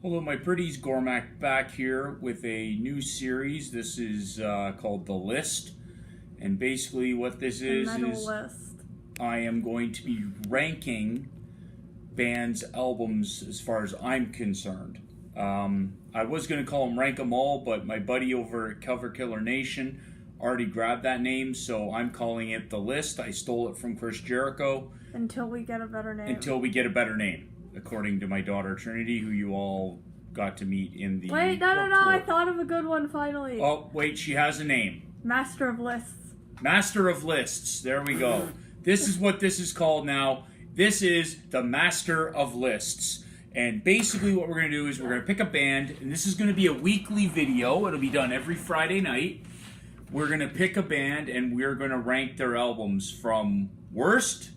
Hello, my pretties. Gormac back here with a new series. This is called The List. And basically what this is List. I am going to be ranking bands' albums as far as I'm concerned. I was going to call them Rank 'em All, but my buddy over at Cover Killer Nation already grabbed that name, so I'm calling it The List. I stole it from Chris Jericho. Until we get a better name. According to my daughter Trinity, who you all got to meet in the Wait, no, I thought of a good one finally. Oh, wait, she has a name. Master of Lists. Master of Lists. There we go. This is what this is called now. This is the Master of Lists. And basically what we're going to do is we're going to pick a band, and this is going to be a weekly video. It'll be done every Friday night. We're going to pick a band, and we're going to rank their albums from worst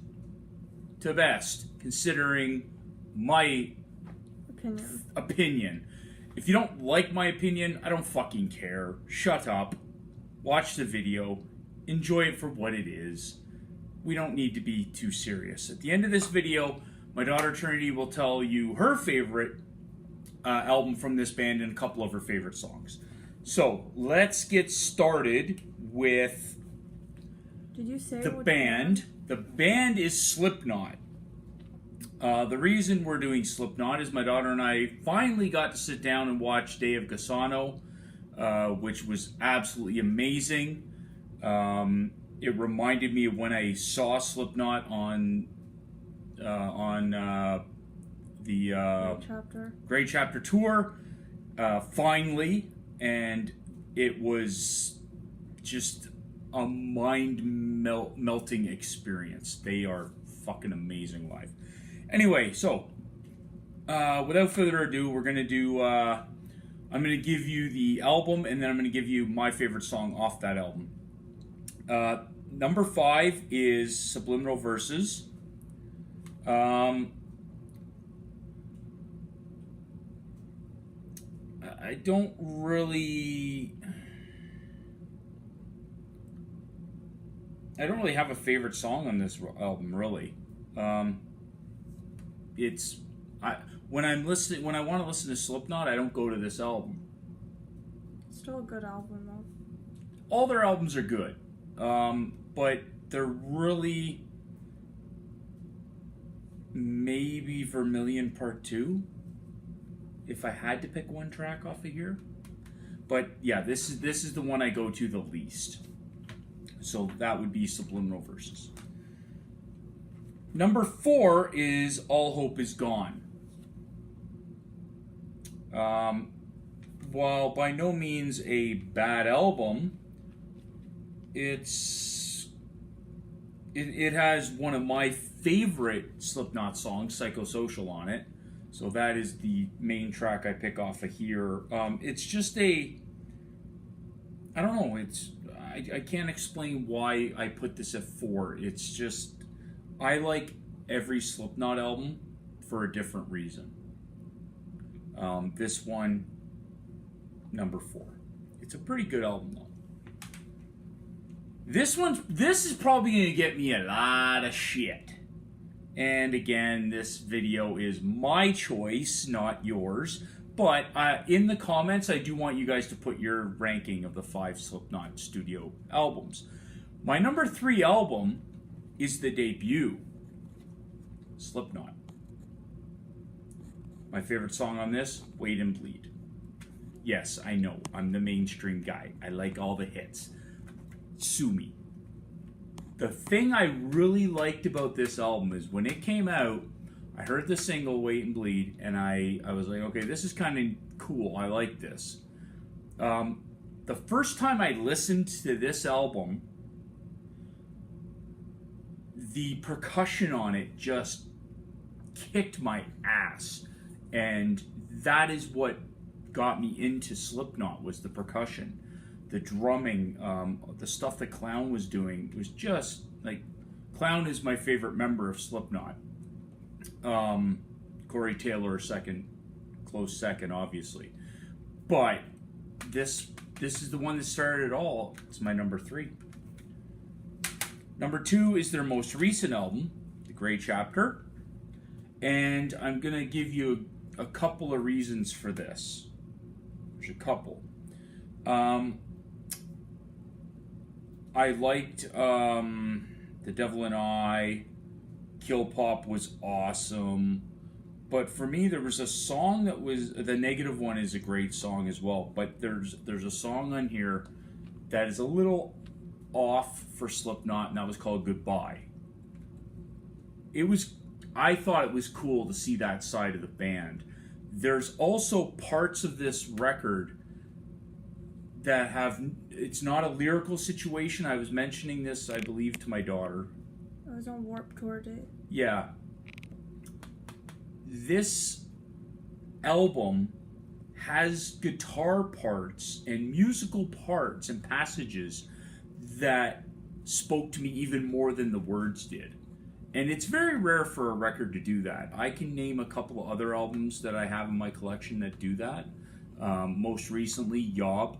to best, considering my opinion. If you don't like my opinion, I don't fucking care. Shut up. Watch the video. Enjoy it for what it is. We don't need to be too serious. At the end of this video, my daughter Trinity will tell you her favorite album from this band and a couple of her favorite songs. So, let's get started with the band. The band is Slipknot. The reason we're doing Slipknot is my daughter and I finally got to sit down and watch Day of Gasano, which was absolutely amazing. It reminded me of when I saw Slipknot on the Great Chapter tour, finally, and it was just a mind-melting experience. They are fucking amazing live. Anyway, so without further ado, we're gonna do. I'm gonna give you the album, and then I'm gonna give you my favorite song off that album. Number 5 is Subliminal Verses. I don't really have a favorite song on this album, really. When I want to listen to Slipknot, I don't go to this album. Still a good album though. All their albums are good, but they're really maybe Vermilion Part 2. If I had to pick one track off of here, but yeah, this is the one I go to the least. So that would be Subliminal Verses. Number 4 is All Hope Is Gone. While by no means a bad album, it has one of my favorite Slipknot songs, Psychosocial, on it. So that is the main track I pick off of here. It's just I don't know, I can't explain why I put this at 4. It's just, I like every Slipknot album for a different reason. This one, number 4. It's a pretty good album though. This is probably going to get me a lot of shit. And again, this video is my choice, not yours. But in the comments, I do want you guys to put your ranking of the 5 Slipknot studio albums. My number 3 album is the debut, Slipknot. My favorite song on this, Wait and Bleed. Yes, I know, I'm the mainstream guy. I like all the hits. Sue me. The thing I really liked about this album is when it came out, I heard the single Wait and Bleed, and I was like, okay, this is kind of cool. I like this. The first time I listened to this album, the percussion on it just kicked my ass. And that is what got me into Slipknot, was the percussion. The drumming, the stuff that Clown was doing was just like, Clown is my favorite member of Slipknot. Corey Taylor close second, obviously. But this is the one that started it all. It's my number 3. Number 2 is their most recent album, The Great Chapter. And I'm going to give you a couple of reasons for this. There's a couple. I liked The Devil and I. Kill Pop was awesome. But for me, there was a song that was... The Negative One is a great song as well. But there's a song on here that is a little off for Slipknot, and that was called Goodbye. I thought it was cool to see that side of the band. There's also parts of this record that have... It's not a lyrical situation. I was mentioning this, I believe, to my daughter. I was on Warped Tour Day. Yeah. This album has guitar parts and musical parts and passages that spoke to me even more than the words did. And it's very rare for a record to do that. I can name a couple of other albums that I have in my collection that do that. Most recently, Yob,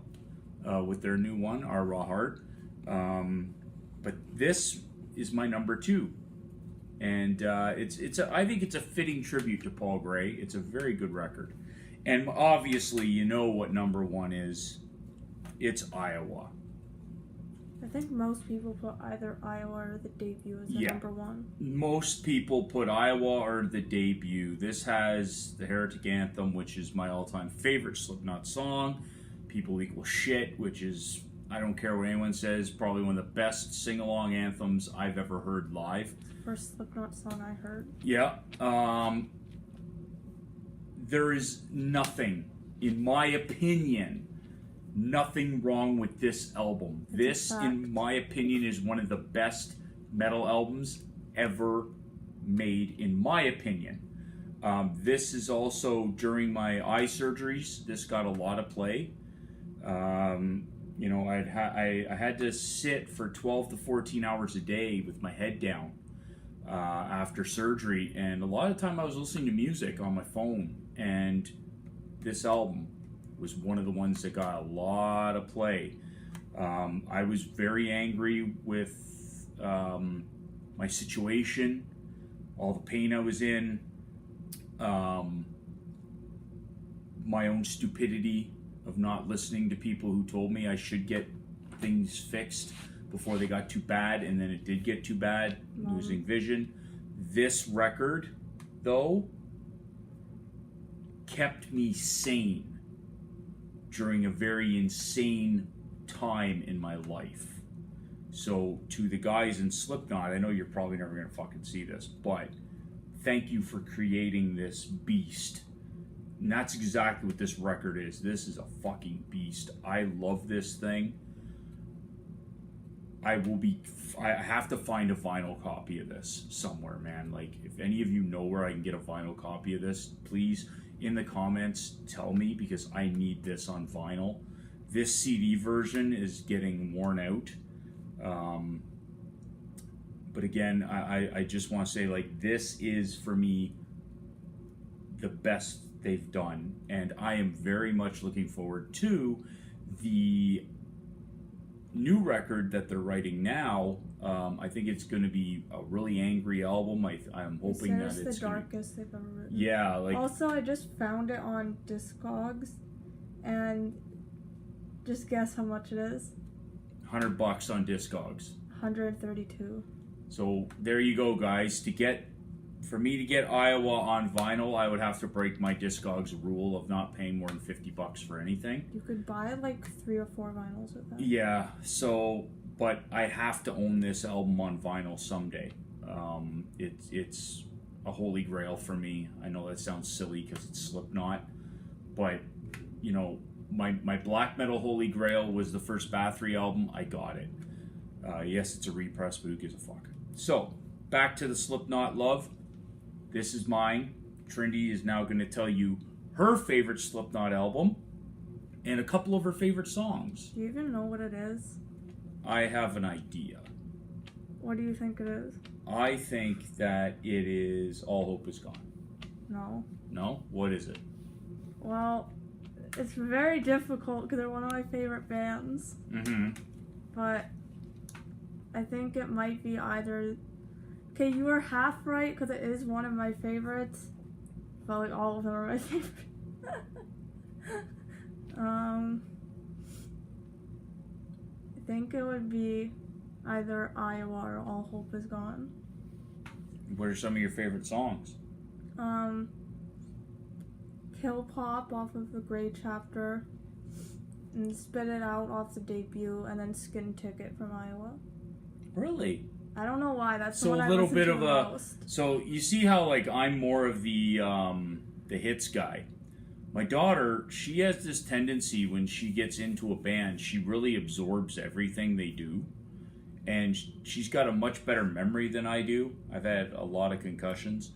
with their new one, Our Raw Heart. But this is my number 2. And I think it's a fitting tribute to Paul Gray. It's a very good record. And obviously, you know what number 1 is. It's Iowa. I think most people put either Iowa or the debut as the number 1. Most people put Iowa or the debut. This has the Heretic Anthem, which is my all-time favorite Slipknot song. People Equal Shit, which is, I don't care what anyone says, probably one of the best sing-along anthems I've ever heard live. First Slipknot song I heard. Yeah. There is nothing, in my opinion, nothing wrong with this album. This, in my opinion, is one of the best metal albums ever made, in my opinion. This is also during my eye surgeries. This got a lot of play. You know, I had to sit for 12 to 14 hours a day with my head down after surgery, and a lot of the time I was listening to music on my phone, and this album was one of the ones that got a lot of play. I was very angry with my situation, all the pain I was in, my own stupidity of not listening to people who told me I should get things fixed before they got too bad, and then it did get too bad, losing vision. This record, though, kept me sane during a very insane time in my life. So to the guys in Slipknot, I know you're probably never going to fucking see this, but thank you for creating this beast. And that's exactly what this record is. This is a fucking beast. I love this thing. I have to find a vinyl copy of this somewhere, man. Like, if any of you know where I can get a vinyl copy of this, please, in the comments, tell me, because I need this on vinyl. This CD version is getting worn out. But again, I just want to say, like, this is, for me, the best they've done. And I am very much looking forward to the new record that they're writing now. I think it's going to be a really angry album. I'm hoping that it's the darkest they've ever written. Yeah, like, also, I just found it on Discogs, and just guess how much it is. $100 on Discogs. 132. So there you go, guys. For me to get Iowa on vinyl, I would have to break my Discogs rule of not paying more than $50 for anything. You could buy like 3 or 4 vinyls with that. Yeah, so, but I have to own this album on vinyl someday. It's a holy grail for me. I know that sounds silly because it's Slipknot, but, you know, my black metal holy grail was the first Bathory album. I got it. Yes, it's a repress, but who gives a fuck? So, back to the Slipknot love. This is mine. Trinity is now going to tell you her favorite Slipknot album and a couple of her favorite songs. Do you even know what it is? I have an idea. What do you think it is? I think that it is All Hope Is Gone. No. No? What is it? Well, it's very difficult because they're one of my favorite bands. Mm-hmm. But I think it might be either... Okay, you are half right because it is one of my favorites, felt like all of them are my favorite. I think it would be either Iowa or All Hope Is Gone. What are some of your favorite songs? Kill Pop off of the Grey Chapter, and Spit It Out off the debut, and then Skin Ticket from Iowa. Really? I don't know why. That's So the one a I little listen bit to of the a. most. So you see how like I'm more of the hits guy. My daughter, she has this tendency when she gets into a band, she really absorbs everything they do, and she's got a much better memory than I do. I've had a lot of concussions,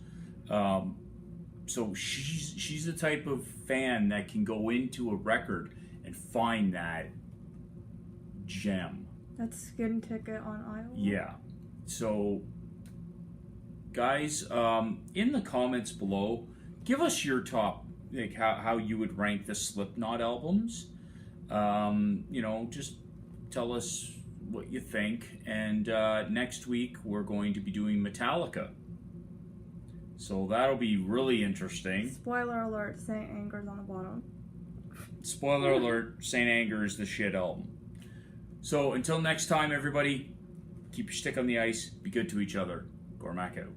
so she's the type of fan that can go into a record and find that gem. That's Skin Ticket on Iowa. Yeah. So, guys, in the comments below, give us your top, like how you would rank the Slipknot albums. Just tell us what you think. And next week we're going to be doing Metallica. So that'll be really interesting. Spoiler alert, Saint Anger's on the bottom. Spoiler alert, Saint Anger is the shit album. So until next time, everybody, keep your stick on the ice, be good to each other. Gormac out.